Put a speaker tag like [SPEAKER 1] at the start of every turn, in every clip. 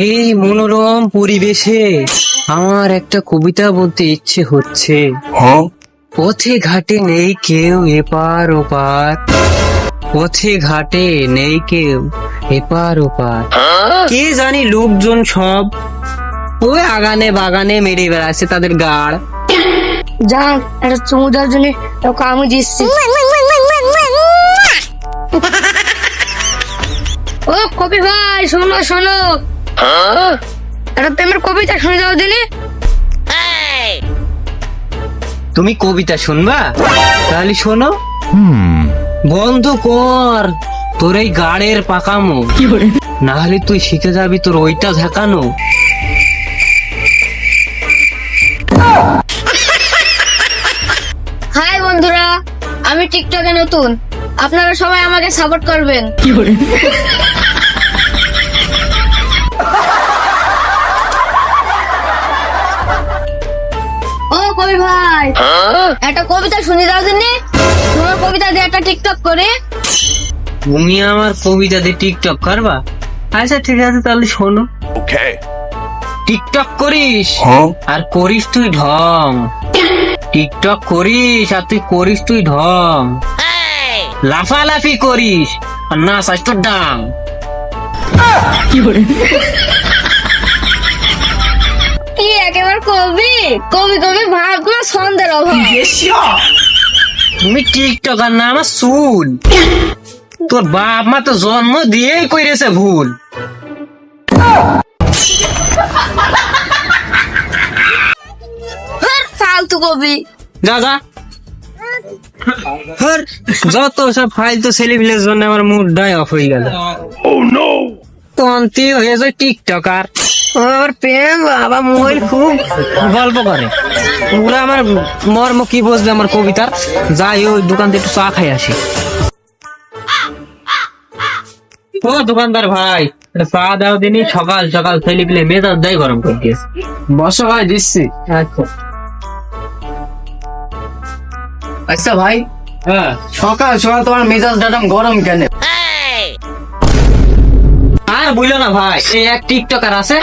[SPEAKER 1] এই মনোরম পরিবেশে আমার একটা কবিতা বলতে ইচ্ছে হচ্ছে। পথে ঘাটে নেই কেউ এপার ওপার, পথে ঘাটে নেই কেউ এপার ওপার, কে জানি লোকজন সব ওই আগানে বাগানে মেরে বেড়াচ্ছে তাদের গাড়।
[SPEAKER 2] যাক, একটা চুমু দেওয়ার জন্য তোকে আমি দিচ্ছি। ও কবি ভাই, শোনো শোনো, একটা প্রেমের কবিতা শুনে যাও দিনে।
[SPEAKER 1] তুমি কবিতা শুনবা? তাহলে শোনো। বন্ধ কর তোর এই গাড়ের পাকামো, না হলে তুই শিখে যাবি তোর ওইটা ঝাঁকানো।
[SPEAKER 2] হাই বন্ধুরা, আমি টিকটকে নতুন, আপনারা সবাই আমাকে সাপোর্ট করবেন। ও কবি ভাই, একটা কবিতা শুনে দাও দিনে, তোমার কবিতা দিয়ে একটা টিকটক করে।
[SPEAKER 1] তুমি আমার কবিতা দিয়ে টিকটক করবা? আচ্ছা ঠিক আছে, তাহলে শোনো। টিকটক করিস আর করিস তুই ঢং, টিকটক করিস আর তুই করিস তুই ঢং, লাফালাফি করিস আর নাচাস তোর ডাং।
[SPEAKER 2] কি একেবারে কবি কবি কবি ভাব না, ছন্দের অভাব।
[SPEAKER 1] তুমি টিকটকার না আমার চুল, তোর বাপ মা তো জন্ম দিয়েই করেছে ভুল।
[SPEAKER 2] ফালতু কবি।
[SPEAKER 1] যা যা, হর, যত সব ফালতু ছেলেপিলের জন্য আমার মুডটাই অফ হয়ে গেল। তন্তি হয়ে যায় টিকটকার, আমার প্রেম বাবা মোবাইল খুব গল্প করে। ওরা আমার মর্ম কি বুঝবে আমার কবিতার। যাই ওই দোকান থেকে একটু চা খাই আসি। ও দোকানদার ভাই, একটা চা দাও দিনই, সকাল সকাল ছেলেপিলে মেজাজ দেয় গরম করে দিয়েছে।
[SPEAKER 3] বসো ভাই, দিচ্ছি।
[SPEAKER 1] আচ্ছা
[SPEAKER 3] আচ্ছা ভাই,
[SPEAKER 1] হ্যাঁ,
[SPEAKER 3] সকাল সকাল তোমার মেজাজ ডাটাম গরম কেন?
[SPEAKER 1] আর বুঝলো না ভাই, এই এক টিকটকার আছে,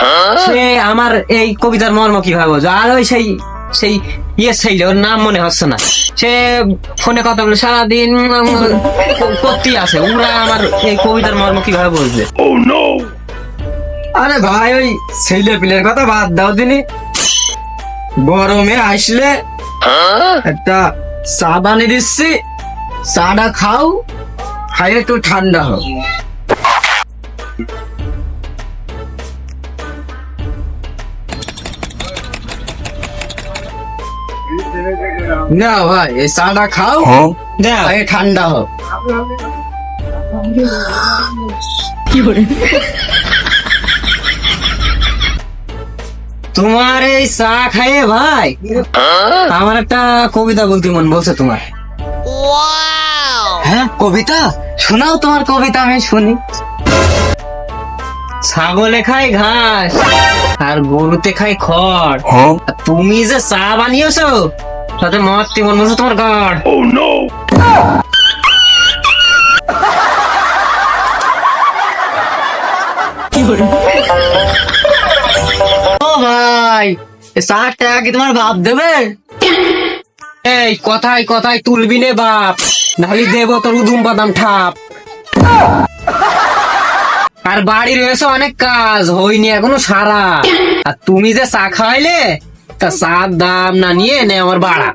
[SPEAKER 1] সে আমার এই কবিতার মর্ম কিভাবে বোঝো। আর ওই সেই সেই সেই ওর নাম মনে হচ্ছে না, সে ফোনে কথা বলে সারাদিন করতে আছে। ওরা আমার এই কবিতার মর্ম কিভাবে বুঝবে?
[SPEAKER 3] আরে ভাই, ওই ছেলে পিলের কথা বাদ দাও দিনি, গরমে আসলে একটা চা বানিয়ে দিচ্ছি, চাটা খাও, খাই একটু ঠান্ডা হোক। না ভাই, এই চাটা খাও,
[SPEAKER 1] দেখ,
[SPEAKER 3] খাই ঠান্ডা হোক।
[SPEAKER 1] তোমার এই চা খাইয়ে ভাই আমার একটা কবিতা বলতে মন বলছে তোমার।
[SPEAKER 3] হ্যাঁ, কবিতা শোনাও, তোমার কবিতা আমি শুনি।
[SPEAKER 1] ছাগলে খায় ঘাস আর গরুতে খায় খড়, আর তুমি যে চা বানিয়েছো তাতে মরতে মন বলছে তোমার গাড়।
[SPEAKER 3] ও ভাই, এই চাটা কি তোমার বাপ দেবে?
[SPEAKER 1] এই কথায় কথায় তুলবি নে বাপ, নাহলে দেব তোর উদুম বাদাম ঠাপ। আর বাড়ি রয়েছে অনেক কাজ, হয়নি এখনো সারা। আর তুমি যে চা খাওয়াইলে, তা চার দাম না নিয়ে নে আমার বাড়া।